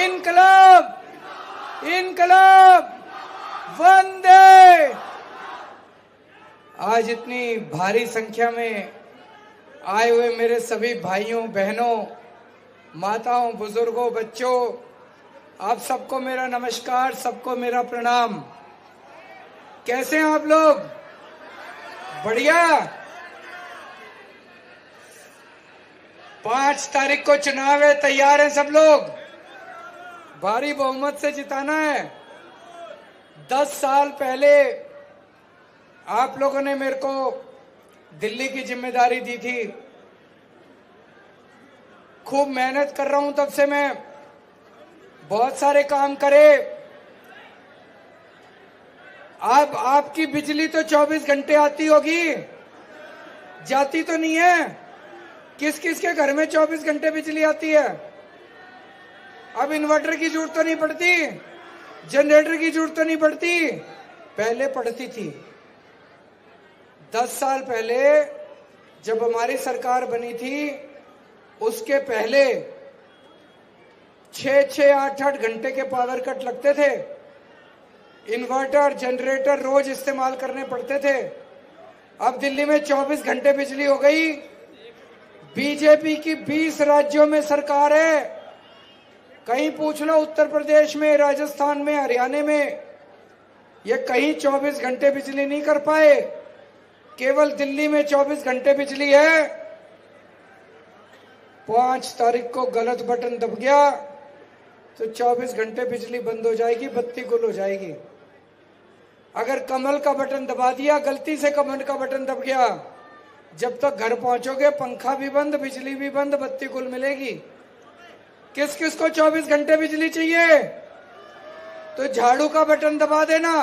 इनकलाब इनकलाब वंदे। आज इतनी भारी संख्या में आए हुए मेरे सभी भाइयों बहनों, माताओं, बुजुर्गों, बच्चों, आप सबको मेरा नमस्कार, सबको मेरा प्रणाम। कैसे हैं आप लोग? बढ़िया। 5 तारीख को चुनाव है, तैयार हैं सब लोग? भारी बहुमत से जिताना है। 10 साल पहले आप लोगों ने मेरे को दिल्ली की जिम्मेदारी दी थी। खूब मेहनत कर रहा हूं तब से मैं, बहुत सारे काम करे। अब आपकी बिजली तो 24 घंटे आती होगी, जाती तो नहीं है? किस किस के घर में 24 घंटे बिजली आती है? अब इन्वर्टर की जरूरत तो नहीं पड़ती, जनरेटर की जरूरत तो नहीं पड़ती, पहले पड़ती थी। 10 साल पहले जब हमारी सरकार बनी थी, उसके पहले 6-6, 8-8 घंटे के पावर कट लगते थे। इन्वर्टर, जनरेटर रोज इस्तेमाल करने पड़ते थे। अब दिल्ली में 24 घंटे बिजली हो गई। बीजेपी की 20 राज्यों में सरकार है। कहीं पूछ लो, उत्तर प्रदेश में, राजस्थान में, हरियाणा में, ये कहीं 24 घंटे बिजली नहीं कर पाए। केवल दिल्ली में 24 घंटे बिजली है। 5 तारीख को गलत बटन दब गया तो 24 घंटे बिजली बंद हो जाएगी, बत्ती गुल हो जाएगी। अगर कमल का बटन दबा दिया, गलती से कमल का बटन दब गया, जब तक घर पहुंचोगे पंखा भी बंद, बिजली भी बंद, बत्ती गुल मिलेगी। किस किस को 24 घंटे बिजली चाहिए? तो झाड़ू का बटन दबा देना,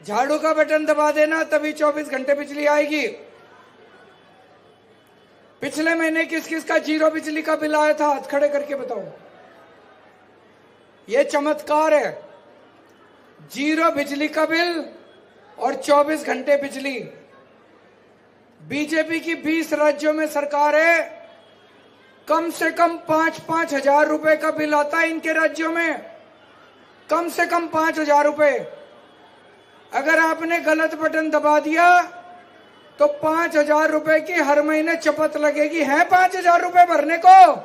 झाड़ू का बटन दबा देना, तभी 24 घंटे बिजली आएगी। पिछले महीने किस किस का 0 बिजली का बिल आया था? हाथ खड़े करके बताओ। ये चमत्कार है। 0 बिजली का बिल और 24 घंटे बिजली। बीजेपी की 20 राज्यों में सरकार है। कम से कम 5-5 हजार रुपए का बिल आता है इनके राज्यों में, कम से कम 5 हजार रुपए। अगर आपने गलत बटन दबा दिया तो 5 हजार रुपए की हर महीने चपत लगेगी। है 5 हजार रुपए भरने को?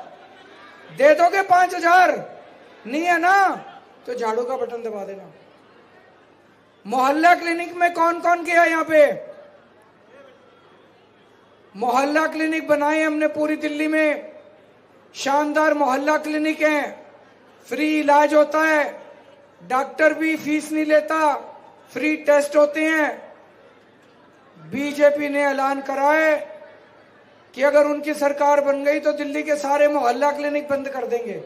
दे दोगे 5 हजार? नहीं है ना? तो झाड़ू का बटन दबा देना। मोहल्ला क्लिनिक में कौन कौन गया? यहाँ पे मोहल्ला क्लिनिक बनाए हमने पूरी दिल्ली में। शानदार मोहल्ला क्लिनिक है, फ्री इलाज होता है, डॉक्टर भी फीस नहीं लेता, फ्री टेस्ट होते हैं। बीजेपी ने ऐलान करा है कि अगर उनकी सरकार बन गई तो दिल्ली के सारे मोहल्ला क्लिनिक बंद कर देंगे।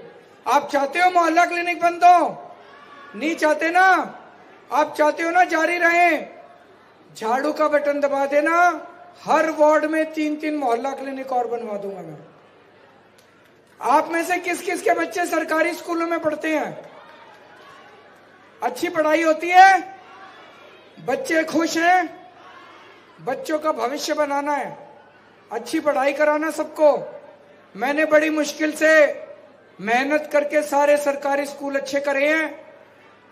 आप चाहते हो मोहल्ला क्लिनिक बंद हो? नहीं चाहते ना? आप चाहते हो ना जारी रहे? झाड़ू का बटन दबा देना, हर वार्ड में 3-3 मोहल्ला क्लिनिक और बनवा दूंगा मैं। आप में से किस किस के बच्चे सरकारी स्कूलों में पढ़ते हैं? अच्छी पढ़ाई होती है, बच्चे खुश हैं? बच्चों का भविष्य बनाना है, अच्छी पढ़ाई कराना सबको। मैंने बड़ी मुश्किल से मेहनत करके सारे सरकारी स्कूल अच्छे करे हैं।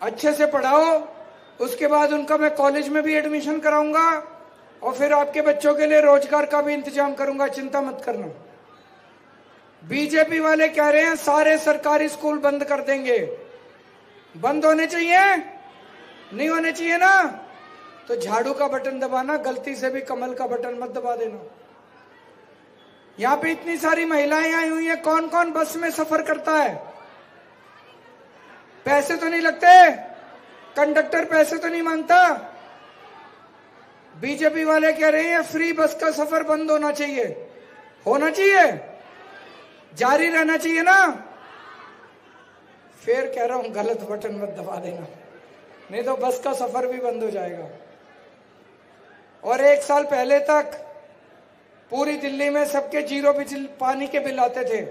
अच्छे से पढ़ाओ, उसके बाद उनका मैं कॉलेज में भी एडमिशन कराऊंगा और फिर आपके बच्चों के लिए रोजगार का भी इंतजाम करूंगा, चिंता मत करना। बीजेपी वाले कह रहे हैं सारे सरकारी स्कूल बंद कर देंगे। बंद होने चाहिए? नहीं होने चाहिए ना? तो झाड़ू का बटन दबाना, गलती से भी कमल का बटन मत दबा देना। यहाँ पे इतनी सारी महिलाएं आई हुई हैं, कौन कौन बस में सफर करता है? पैसे तो नहीं लगते? कंडक्टर पैसे तो नहीं मांगता? बीजेपी वाले कह रहे हैं फ्री बस का सफर बंद होना चाहिए। होना चाहिए, जारी रहना चाहिए ना? फिर कह रहा हूं गलत बटन मत दबा देना, नहीं तो बस का सफर भी बंद हो जाएगा। और 1 साल पहले तक पूरी दिल्ली में सबके 0 बिजली पानी के बिल आते थे।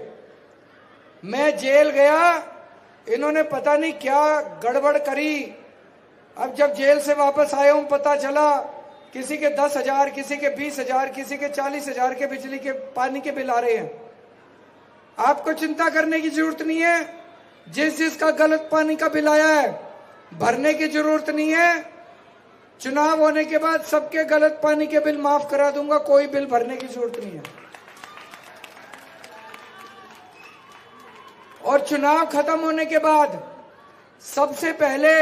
मैं जेल गया, इन्होंने पता नहीं क्या गड़बड़ करी। अब जब जेल से वापस आया हूं, पता चला किसी के 10,000, किसी के 20,000, किसी के 40,000 के बिजली के पानी के बिल आ रहे हैं। आपको चिंता करने की जरूरत नहीं है। जिसका गलत पानी का बिल आया है भरने की जरूरत नहीं है। चुनाव होने के बाद सबके गलत पानी के बिल माफ करा दूंगा, कोई बिल भरने की जरूरत नहीं है। और चुनाव खत्म होने के बाद सबसे पहले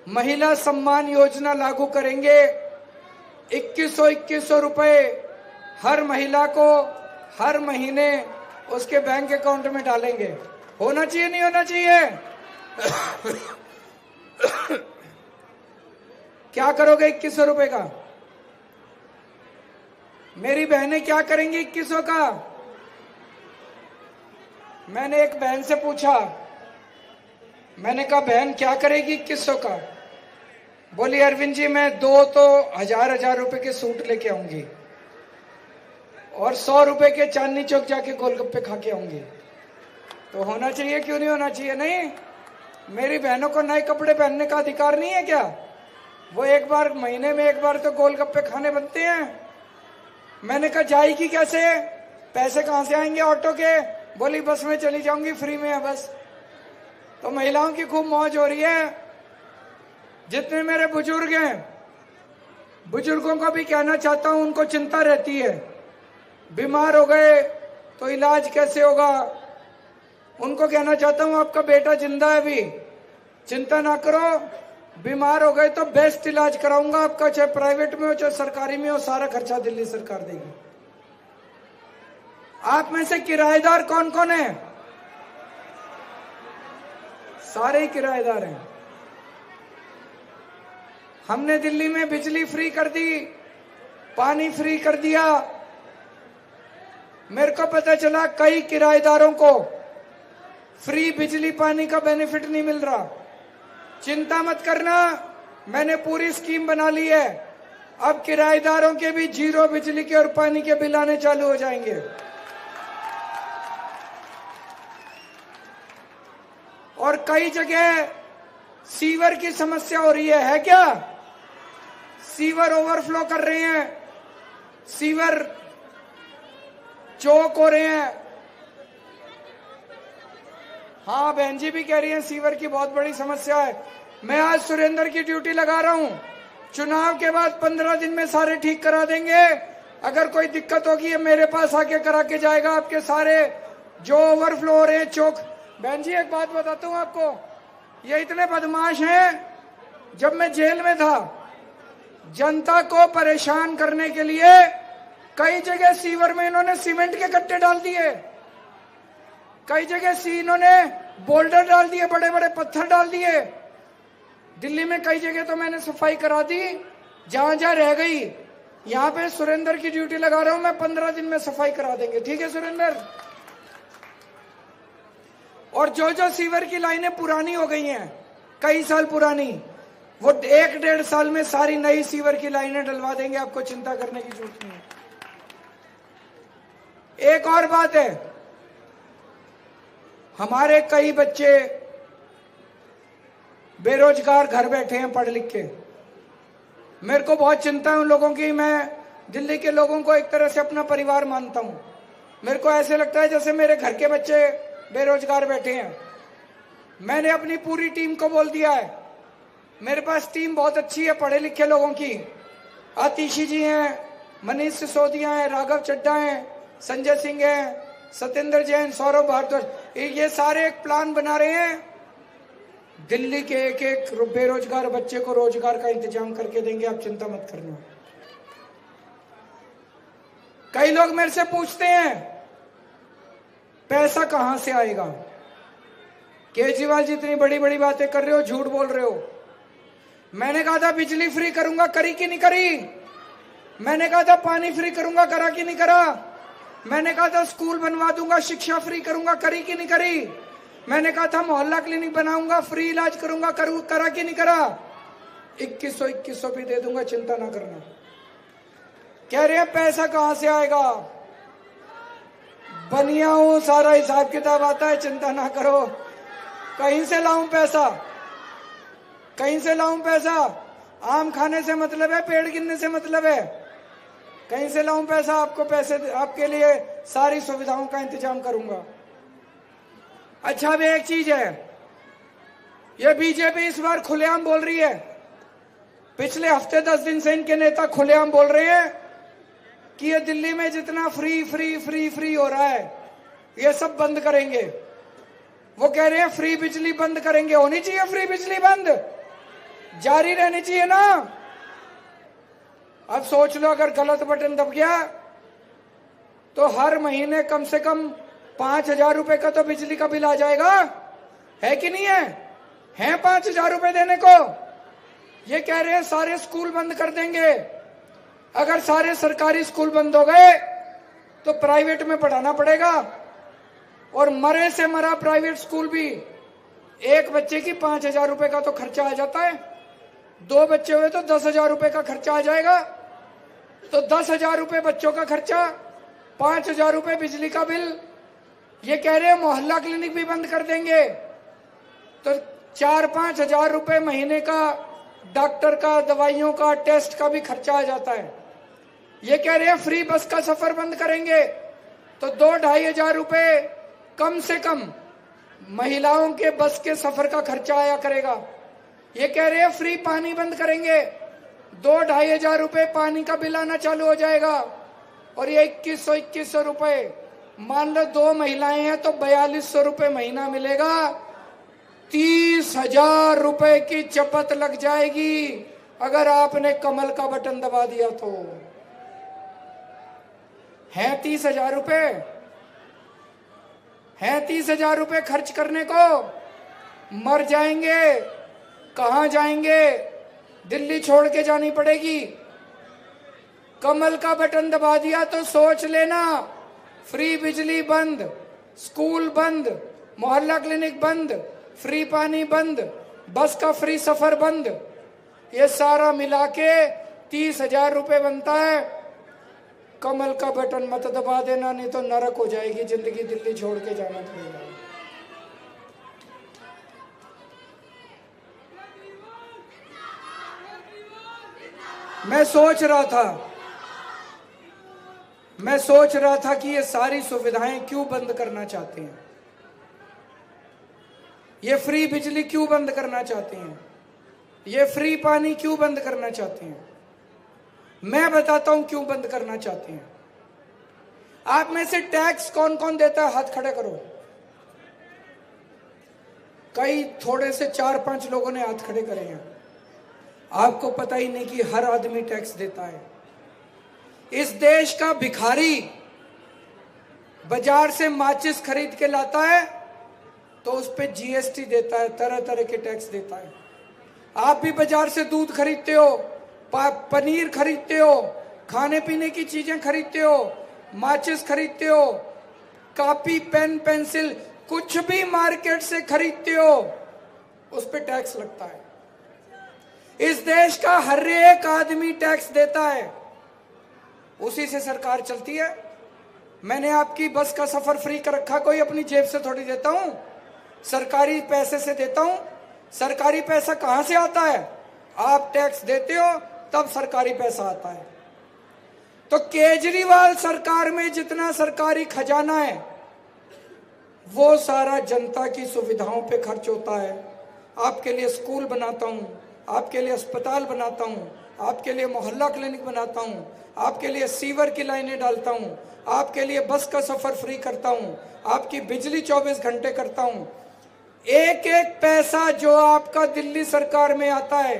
महिला सम्मान योजना लागू करेंगे। 2100 रुपए हर महिला को हर महीने उसके बैंक अकाउंट में डालेंगे। होना चाहिए नहीं होना चाहिए? क्या करोगे 2100 रुपए का? मेरी बहनें क्या करेंगी 2100 का? मैंने एक बहन से पूछा, मैंने कहा बहन क्या करेगी 2100 का? बोली अरविंद जी मैं 2 तो हजार रुपए के सूट लेके आऊंगी और 100 रुपए के चांदनी चौक जाके गोलगप्पे खा के आऊंगी। तो होना चाहिए, क्यों नहीं होना चाहिए? नहीं, मेरी बहनों को नए कपड़े पहनने का अधिकार नहीं है क्या? वो एक बार महीने में एक बार तो गोलगप्पे खाने बनते हैं। मैंने कहा जाएगी कैसे, पैसे कहां से आएंगे ऑटो के? बोली बस में चली जाऊंगी, फ्री में है बस। तो महिलाओं की खूब मौज हो रही है। जितने मेरे बुजुर्ग हैं, बुजुर्गों को भी कहना चाहता हूं, उनको चिंता रहती है बीमार हो गए तो इलाज कैसे होगा। उनको कहना चाहता हूं आपका बेटा जिंदा है अभी, चिंता ना करो, बीमार हो गए तो बेस्ट इलाज कराऊंगा आपका, चाहे प्राइवेट में हो चाहे सरकारी में हो, सारा खर्चा दिल्ली सरकार देगी। आप में से किराएदार कौन कौन है? सारे ही किराएदार हैं। हमने दिल्ली में बिजली फ्री कर दी, पानी फ्री कर दिया। मेरे को पता चला कई किराएदारों को फ्री बिजली पानी का बेनिफिट नहीं मिल रहा। चिंता मत करना, मैंने पूरी स्कीम बना ली है। अब किराएदारों के भी 0 बिजली के और पानी के बिल आने चालू हो जाएंगे। और कई जगह सीवर की समस्या हो रही है क्या? सीवर ओवरफ्लो कर रहे हैं, सीवर चौक हो रहे हैं। हाँ, बहन जी भी कह रही हैं सीवर की बहुत बड़ी समस्या है। मैं आज सुरेंद्र की ड्यूटी लगा रहा हूं, चुनाव के बाद 15 दिन में सारे ठीक करा देंगे। अगर कोई दिक्कत होगी मेरे पास आके करा के जाएगा। आपके सारे जो ओवरफ्लो हो रहे हैं चौक। बहन जी एक बात बताता हूं आपको, ये इतने बदमाश हैं, जब मैं जेल में था जनता को परेशान करने के लिए कई जगह सीवर में इन्होंने सीमेंट के कट्टे डाल दिए, कई जगह इन्होंने बोल्डर डाल दिए, बड़े बड़े पत्थर डाल दिए। दिल्ली में कई जगह तो मैंने सफाई करा दी, जहां जहां रह गई। यहां पे सुरेंद्र की ड्यूटी लगा रहा हूं मैं, 15 दिन में सफाई करा देंगे। ठीक है सुरेंद्र? और जो जो सीवर की लाइनें पुरानी हो गई हैं, कई साल पुरानी, वो 1-1.5 साल में सारी नई सीवर की लाइनें डलवा देंगे। आपको चिंता करने की जरूरत नहीं है। एक और बात है, हमारे कई बच्चे बेरोजगार घर बैठे हैं पढ़ लिख के। मेरे को बहुत चिंता है उन लोगों की। मैं दिल्ली के लोगों को एक तरह से अपना परिवार मानता हूं। मेरे को ऐसे लगता है जैसे मेरे घर के बच्चे बेरोजगार बैठे हैं। मैंने अपनी पूरी टीम को बोल दिया है, मेरे पास टीम बहुत अच्छी है पढ़े लिखे लोगों की। आतिशी जी हैं, मनीष सिसोदिया हैं, राघव चड्ढा हैं, संजय सिंह हैं, सत्येंद्र जैन, सौरभ भारद्वाज, ये सारे एक प्लान बना रहे हैं। दिल्ली के एक एक बेरोजगार बच्चे को रोजगार का इंतजाम करके देंगे। आप चिंता मत करना। कई लोग मेरे से पूछते हैं पैसा कहां से आएगा? केजरीवाल जी इतनी बड़ी बड़ी बातें कर रहे हो, झूठ बोल रहे हो। मैंने कहा था बिजली फ्री करूंगा, करी कि नहीं करी? मैंने कहा था पानी फ्री करूंगा, करा कि नहीं करा? मैंने कहा था स्कूल बनवा दूंगा, शिक्षा फ्री करूंगा, करी कि नहीं करी? मैंने कहा था मोहल्ला क्लिनिक बनाऊंगा, फ्री इलाज करूंगा, करा कि नहीं करा? 2100 भी दे दूंगा, चिंता ना करना। कह रहे हैं पैसा कहां से आएगा? बनिया हूं, सारा हिसाब किताब आता है, चिंता ना करो। कहीं से लाऊं पैसा? कहीं से लाऊं पैसा? आम खाने से मतलब है, पेड़ गिनने से मतलब है? कहीं से लाऊं पैसा? आपको पैसे, आपके लिए सारी सुविधाओं का इंतजाम करूंगा। अच्छा, अब एक चीज है, ये बीजेपी इस बार खुलेआम बोल रही है, पिछले हफ्ते 10 दिन से इनके नेता खुलेआम बोल रहे हैं कि ये दिल्ली में जितना फ्री फ्री फ्री फ्री हो रहा है ये सब बंद करेंगे। वो कह रहे हैं फ्री बिजली बंद करेंगे। होनी चाहिए फ्री बिजली बंद, जारी रहनी चाहिए ना। अब सोच लो, अगर गलत बटन दब गया तो हर महीने कम से कम 5,000 रुपए का तो बिजली का बिल आ जाएगा, है कि नहीं है 5,000 रुपए देने को। ये कह रहे हैं सारे स्कूल बंद कर देंगे। अगर सारे सरकारी स्कूल बंद हो गए तो प्राइवेट में पढ़ाना पड़ेगा, और मरे से मरा प्राइवेट स्कूल भी एक बच्चे की 5,000 रुपए का तो खर्चा आ जाता है, 2 बच्चे हुए तो 10,000 रुपए का खर्चा आ जाएगा। तो 10,000 रुपए बच्चों का खर्चा, 5,000 रुपए बिजली का बिल। ये कह रहे हैं मोहल्ला क्लिनिक भी बंद कर देंगे, तो 4-5 हजार रुपए महीने का डॉक्टर का, दवाइयों का, टेस्ट का भी खर्चा आ जाता है। ये कह रहे हैं फ्री बस का सफर बंद करेंगे, तो 2-2.5 हजार रुपए कम से कम महिलाओं के बस के सफर का खर्चा आया करेगा। ये कह रहे हैं फ्री पानी बंद करेंगे, 2-2.5 हजार रुपए पानी का बिल आना चालू हो जाएगा। और ये 2100 रुपए, मान लो 2 महिलाएं हैं तो 4200 रुपए महीना मिलेगा। 30,000 रुपए की चपत लग जाएगी अगर आपने कमल का बटन दबा दिया तो। है 30,000 रुपए, है 30,000 रुपए खर्च करने को। मर जाएंगे, कहां जाएंगे, दिल्ली छोड़ के जानी पड़ेगी। कमल का बटन दबा दिया तो सोच लेना, फ्री बिजली बंद, स्कूल बंद, मोहल्ला क्लिनिक बंद, फ्री पानी बंद, बस का फ्री सफर बंद, ये सारा मिला के 30,000 रुपए बनता है। कमल का बटन मत दबा देना, नहीं तो नरक हो जाएगी जिंदगी, दिल्ली छोड़ के जाना पड़ेगा। मैं सोच रहा था कि ये सारी सुविधाएं क्यों बंद करना चाहते हैं, ये फ्री बिजली क्यों बंद करना चाहते हैं, ये फ्री पानी क्यों बंद करना चाहते हैं। मैं बताता हूं क्यों बंद करना चाहते हैं। आप में से टैक्स कौन कौन देता है, हाथ खड़े करो। कई थोड़े से 4-5 लोगों ने हाथ खड़े करे हैं। आपको पता ही नहीं कि हर आदमी टैक्स देता है। इस देश का भिखारी बाजार से माचिस खरीद के लाता है तो उस पे जीएसटी देता है, तरह तरह के टैक्स देता है। आप भी बाजार से दूध खरीदते हो, पनीर खरीदते हो, खाने पीने की चीजें खरीदते हो, माचिस खरीदते हो, कॉपी पेन पेंसिल कुछ भी मार्केट से खरीदते हो, उस पे टैक्स लगता है। इस देश का हर एक आदमी टैक्स देता है, उसी से सरकार चलती है। मैंने आपकी बस का सफर फ्री कर रखा, कोई अपनी जेब से थोड़ी देता हूं, सरकारी पैसे से देता हूं। सरकारी पैसा कहां से आता है, आप टैक्स देते हो तब सरकारी पैसा आता है। तो केजरीवाल सरकार में जितना सरकारी खजाना है वो सारा जनता की सुविधाओं पे खर्च होता है। आपके लिए स्कूल बनाता हूं, आपके लिए अस्पताल बनाता हूं, आपके लिए मोहल्ला क्लिनिक बनाता हूं, आपके लिए सीवर की लाइनें डालता हूं, आपके लिए बस का सफर फ्री करता हूं, आपकी बिजली 24 घंटे करता हूं। एक एक पैसा जो आपका दिल्ली सरकार में आता है,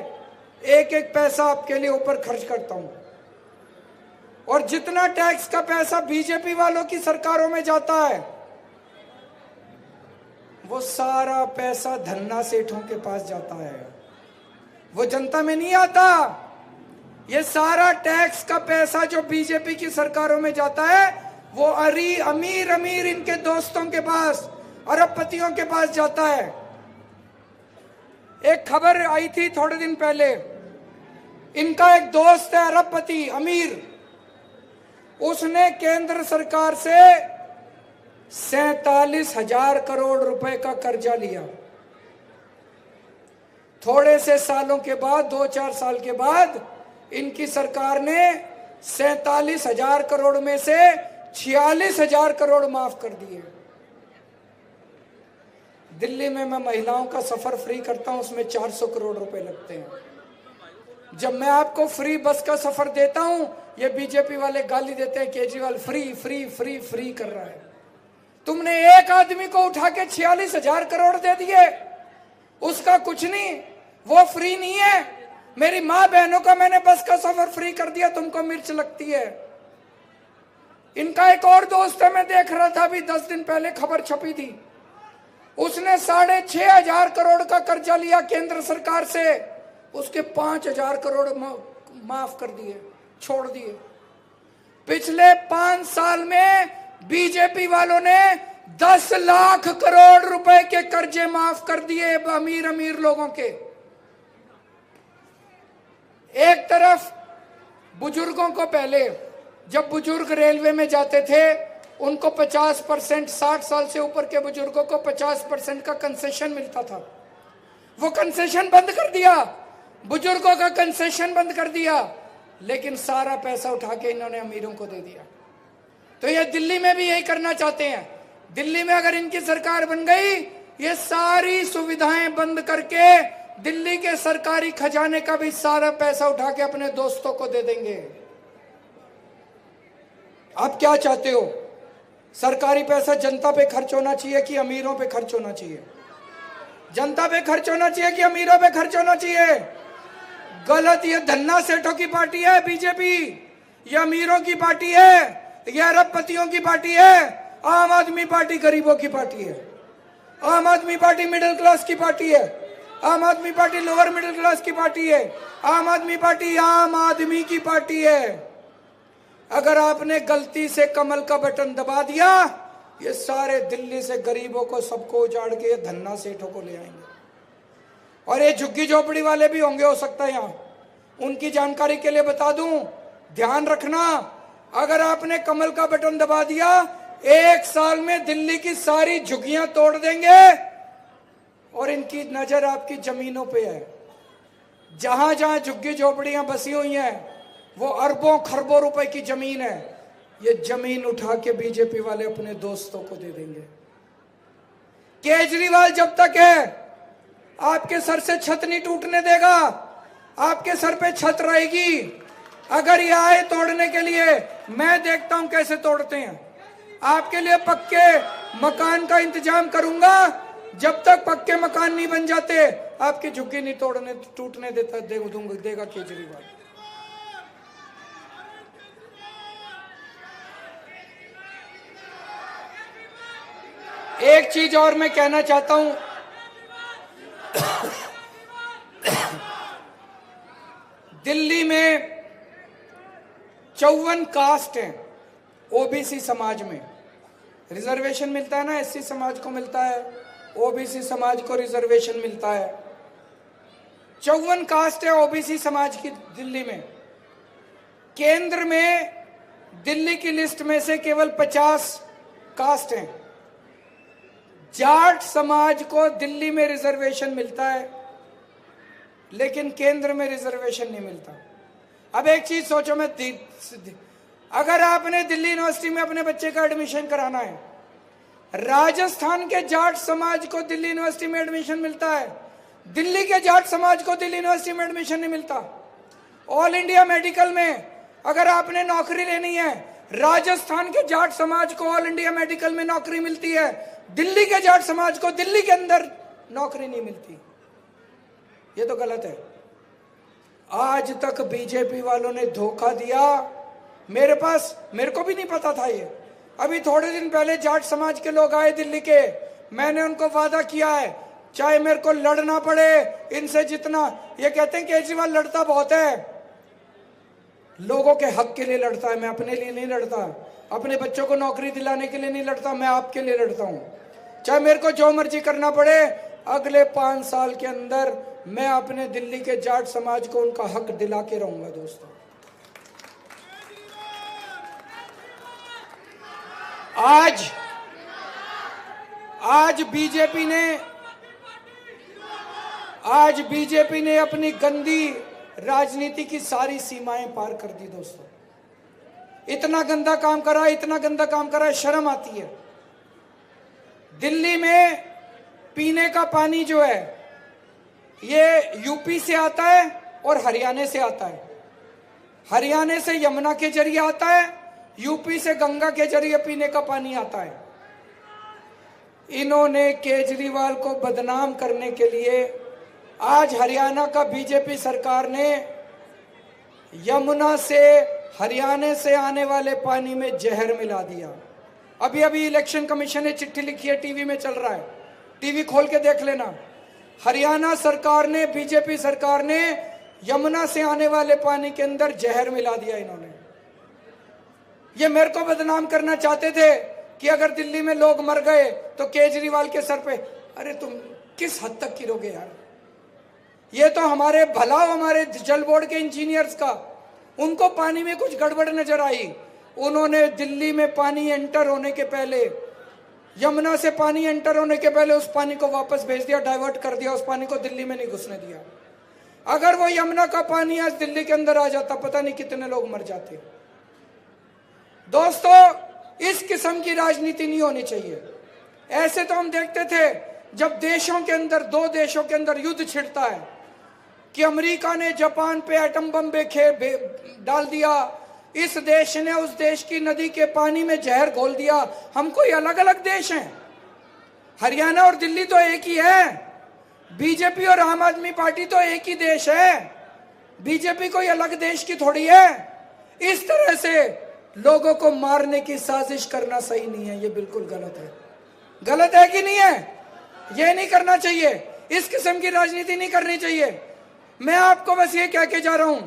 एक एक पैसा आपके लिए ऊपर खर्च करता हूं। और जितना टैक्स का पैसा बीजेपी वालों की सरकारों में जाता है वो सारा पैसा धन्ना सेठों के पास जाता है, वो जनता में नहीं आता। ये सारा टैक्स का पैसा जो बीजेपी की सरकारों में जाता है वो अमीर अमीर इनके दोस्तों के पास, अरबपतियों के पास जाता है। एक खबर आई थी थोड़े दिन पहले, इनका एक दोस्त है अरबपति अमीर, उसने केंद्र सरकार से 47,000 करोड़ रुपए का कर्जा लिया। थोड़े से सालों के बाद, 2-4 साल के बाद इनकी सरकार ने 47,000 करोड़ में से 46,000 करोड़ माफ कर दिए। दिल्ली में मैं महिलाओं का सफर फ्री करता हूं, उसमें 400 करोड़ रुपए लगते हैं। जब मैं आपको फ्री बस का सफर देता हूं, ये बीजेपी वाले गाली देते हैं, Kejriwal free free free free कर रहा है। तुमने एक आदमी को उठा के 46,000 करोड़ दे दिए, उसका कुछ नहीं, वो फ्री नहीं है। मेरी माँ बहनों का मैंने बस का सफर फ्री कर दिया, तुमको मिर्च लगती है। इनका एक और दोस्त है, मैं देख रहा था अभी 10 दिन पहले खबर छपी थी, उसने 6,500 करोड़ का कर्जा लिया केंद्र सरकार से, उसके 5,000 करोड़ माफ कर दिए, छोड़ दिए। पिछले 5 साल में बीजेपी वालों ने 10 लाख करोड़ रुपए के कर्जे माफ कर दिए अमीर अमीर लोगों के। एक तरफ बुजुर्गों को, पहले जब बुजुर्ग रेलवे में जाते थे उनको 50%, 60 साल से ऊपर के बुजुर्गों को 50% का कंसेशन मिलता था, वो कंसेशन बंद कर दिया, बुजुर्गों का कंसेशन बंद कर दिया, लेकिन सारा पैसा उठा के इन्होंने अमीरों को दे दिया। तो ये दिल्ली में भी यही करना चाहते हैं। दिल्ली में अगर इनकी सरकार बन गई, ये सारी सुविधाएं बंद करके दिल्ली के सरकारी खजाने का भी सारा पैसा उठा के अपने दोस्तों को दे देंगे। आप क्या चाहते हो? सरकारी पैसा जनता पे खर्च होना चाहिए कि अमीरों पे खर्च होना चाहिए? जनता पे खर्च होना चाहिए कि अमीरों पे खर्च होना चाहिए? गलत। ये धन्ना सेठों की पार्टी है बीजेपी, ये अमीरों की पार्टी है, ये अरबपतियों की पार्टी है। आम आदमी पार्टी गरीबों की पार्टी है, आम आदमी पार्टी मिडिल क्लास की पार्टी है, आम आदमी पार्टी लोअर मिडिल क्लास की पार्टी है, आम आदमी पार्टी आम आदमी की पार्टी है। अगर आपने गलती से कमल का बटन दबा दिया, ये सारे दिल्ली से गरीबों को सबको उजाड़ के धन्ना सेठों को ले आएंगे। और ये झुग्गी झोपड़ी वाले भी होंगे, हो सकता है यहाँ, उनकी जानकारी के लिए बता दूं, ध्यान रखना, अगर आपने कमल का बटन दबा दिया, 1 साल में दिल्ली की सारी झुग्गियां तोड़ देंगे और इनकी नजर आपकी जमीनों पे है। जहां जहां झुग्गी झोपड़ियां बसी हुई हैं, वो अरबों खरबों रुपए की जमीन है। ये जमीन उठा के बीजेपी वाले अपने दोस्तों को दे देंगे। केजरीवाल जब तक है, आपके सर से छत नहीं टूटने देगा, आपके सर पे छत रहेगी। अगर ये आए तोड़ने के लिए, मैं देखता हूं कैसे तोड़ते हैं। आपके लिए पक्के मकान का इंतजाम करूंगा, जब तक पक्के मकान नहीं बन जाते आपकी झुग्गी नहीं टूटने देगा केजरीवाल। एक चीज और मैं कहना चाहता हूं, दिल्ली में 54 कास्ट हैं। ओबीसी समाज में रिजर्वेशन मिलता है ना, एससी समाज को मिलता है, ओबीसी समाज को रिजर्वेशन मिलता है। 54 कास्ट है ओबीसी समाज की दिल्ली में। केंद्र में दिल्ली की लिस्ट में से केवल 50 कास्ट हैं। जाट समाज को दिल्ली में रिजर्वेशन मिलता है, लेकिन केंद्र में रिजर्वेशन नहीं मिलता। अब एक चीज सोचो, अगर आपने दिल्ली यूनिवर्सिटी में अपने बच्चे का एडमिशन कराना है, राजस्थान के जाट समाज को दिल्ली यूनिवर्सिटी में एडमिशन मिलता है, दिल्ली के जाट समाज को दिल्ली यूनिवर्सिटी में एडमिशन नहीं मिलता। ऑल इंडिया मेडिकल में अगर आपने नौकरी लेनी है, राजस्थान के जाट समाज को ऑल इंडिया मेडिकल में नौकरी मिलती है, दिल्ली के जाट समाज को दिल्ली के अंदर नौकरी नहीं मिलती। ये तो गलत है। आज तक बीजेपी वालों ने धोखा दिया। मेरे को भी नहीं पता था ये। अभी थोड़े दिन पहले जाट समाज के लोग आए दिल्ली के, मैंने उनको वादा किया है, चाहे मेरे को लड़ना पड़े इनसे जितना। ये कहते हैं केजरीवाल लड़ता बहुत है, लोगों के हक के लिए लड़ता है, मैं अपने लिए नहीं लड़ता, अपने बच्चों को नौकरी दिलाने के लिए नहीं लड़ता, मैं आपके लिए लड़ता हूं। चाहे मेरे को जो मर्जी करना पड़े, अगले 5 साल के अंदर मैं अपने दिल्ली के जाट समाज को उनका हक दिला के रहूंगा। दोस्तों, आज बीजेपी ने अपनी गंदी राजनीति की सारी सीमाएं पार कर दी। दोस्तों, इतना गंदा काम करा, शर्म आती है। दिल्ली में पीने का पानी जो है ये यूपी से आता है और हरियाणा से आता है। हरियाणा से यमुना के जरिए आता है, यूपी से गंगा के जरिए पीने का पानी आता है। इन्होंने केजरीवाल को बदनाम करने के लिए आज हरियाणा का बीजेपी सरकार ने यमुना से हरियाणा से आने वाले पानी में जहर मिला दिया। अभी अभी इलेक्शन कमीशन ने चिट्ठी लिखी है, टीवी में चल रहा है, टीवी खोल के देख लेना। हरियाणा सरकार ने, बीजेपी सरकार ने यमुना से आने वाले पानी के अंदर जहर मिला दिया। इन्होंने ये मेरे को बदनाम करना चाहते थे कि अगर दिल्ली में लोग मर गए तो केजरीवाल के सर पे। अरे तुम किस हद तक गिरोगे यार? ये तो हमारे भला, हमारे जल बोर्ड के इंजीनियर्स का, उनको पानी में कुछ गड़बड़ नजर आई। उन्होंने दिल्ली में पानी एंटर होने के पहले, यमुना से पानी एंटर होने के पहले उस पानी को वापस भेज दिया, डाइवर्ट कर दिया, उस पानी को दिल्ली में नहीं घुसने दिया। अगर वो यमुना का पानी आज दिल्ली के अंदर आ जाता, पता नहीं कितने लोग मर जाते। दोस्तों, इस किस्म की राजनीति नहीं होनी चाहिए। ऐसे तो हम देखते थे जब देशों के अंदर, दो देशों के अंदर युद्ध छिड़ता है कि अमेरिका ने जापान पे एटम बम डाल दिया, इस देश ने उस देश की नदी के पानी में जहर घोल दिया। हम कोई अलग अलग देश हैं? हरियाणा और दिल्ली तो एक ही है। बीजेपी और आम आदमी पार्टी तो एक ही देश है। बीजेपी कोई अलग देश की थोड़ी है। इस तरह से लोगों को मारने की साजिश करना सही नहीं है, ये बिल्कुल गलत है। गलत है कि नहीं है? ये नहीं करना चाहिए, इस किस्म की राजनीति नहीं करनी चाहिए। मैं आपको बस ये कह के जा रहा हूं,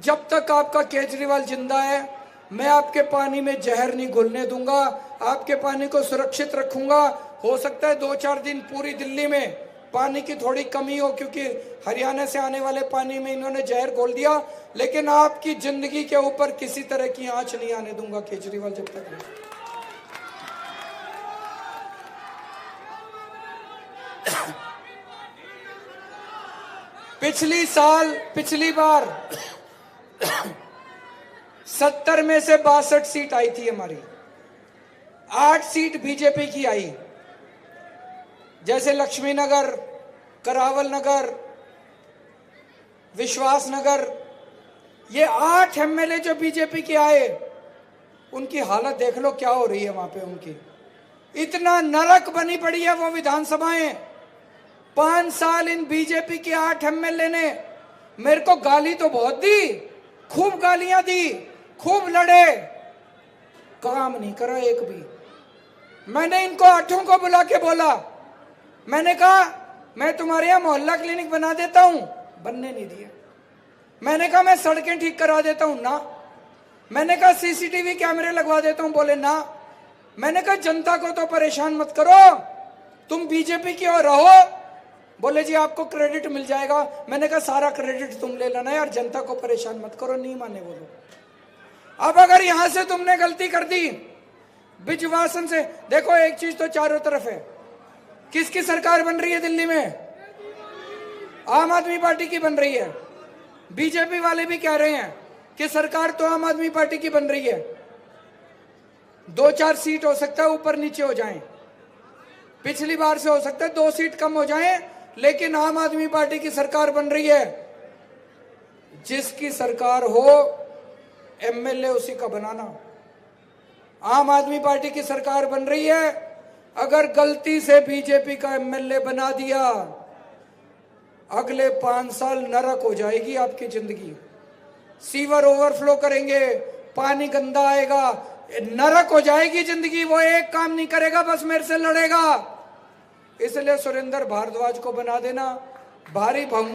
जब तक आपका केजरीवाल जिंदा है, मैं आपके पानी में जहर नहीं घुलने दूंगा, आपके पानी को सुरक्षित रखूंगा। हो सकता है 2-4 दिन पूरी दिल्ली में पानी की थोड़ी कमी हो, क्योंकि हरियाणा से आने वाले पानी में इन्होंने जहर घोल दिया, लेकिन आपकी जिंदगी के ऊपर किसी तरह की आंच नहीं आने दूंगा केजरीवाल जब तक है। पिछली बार 70 में से 62 सीट आई थी हमारी, 8 सीट बीजेपी की आई। जैसे लक्ष्मी नगर, करावल नगर, विश्वास नगर, ये 8 एमएलए जो बीजेपी के आए, उनकी हालत देख लो क्या हो रही है वहां पे। उनकी इतना नरक बनी पड़ी है वो विधानसभाएं। 5 साल इन बीजेपी के 8 एमएलए ने मेरे को गाली तो बहुत दी, खूब गालियां दी, खूब लड़े, काम नहीं करा एक भी। मैंने इनको 8 को बुला के बोला, मैंने कहा मैं तुम्हारे यहां मोहल्ला क्लिनिक बना देता हूं, बनने नहीं दिया। मैंने कहा मैं सड़कें ठीक करा देता हूं, ना। मैंने कहा सीसीटीवी कैमरे लगवा देता हूं, बोले ना। मैंने कहा जनता को तो परेशान मत करो, तुम बीजेपी की ओर रहो, बोले जी आपको क्रेडिट मिल जाएगा। मैंने कहा सारा क्रेडिट तुम ले लेना यार, जनता को परेशान मत करो। नहीं माने वो लोग। अब अगर यहां से तुमने गलती कर दी बिजवासन से, देखो एक चीज तो चारों तरफ है। किसकी सरकार बन रही है दिल्ली में? आम आदमी पार्टी की बन रही है। बीजेपी वाले भी कह रहे हैं कि सरकार तो आम आदमी पार्टी की बन रही है। 2-4 सीट हो सकता है ऊपर नीचे हो जाएं, पिछली बार से हो सकता है 2 सीट कम हो जाएं, लेकिन आम आदमी पार्टी की सरकार बन रही है। जिसकी सरकार हो एमएलए उसी का बनाना। आम आदमी पार्टी की सरकार बन रही है, अगर गलती से बीजेपी का एमएलए बना दिया, अगले 5 साल नरक हो जाएगी आपकी जिंदगी। सीवर ओवरफ्लो करेंगे, पानी गंदा आएगा, नरक हो जाएगी जिंदगी। वो एक काम नहीं करेगा, बस मेरे से लड़ेगा। इसलिए सुरेंद्र भारद्वाज को बना देना। भारी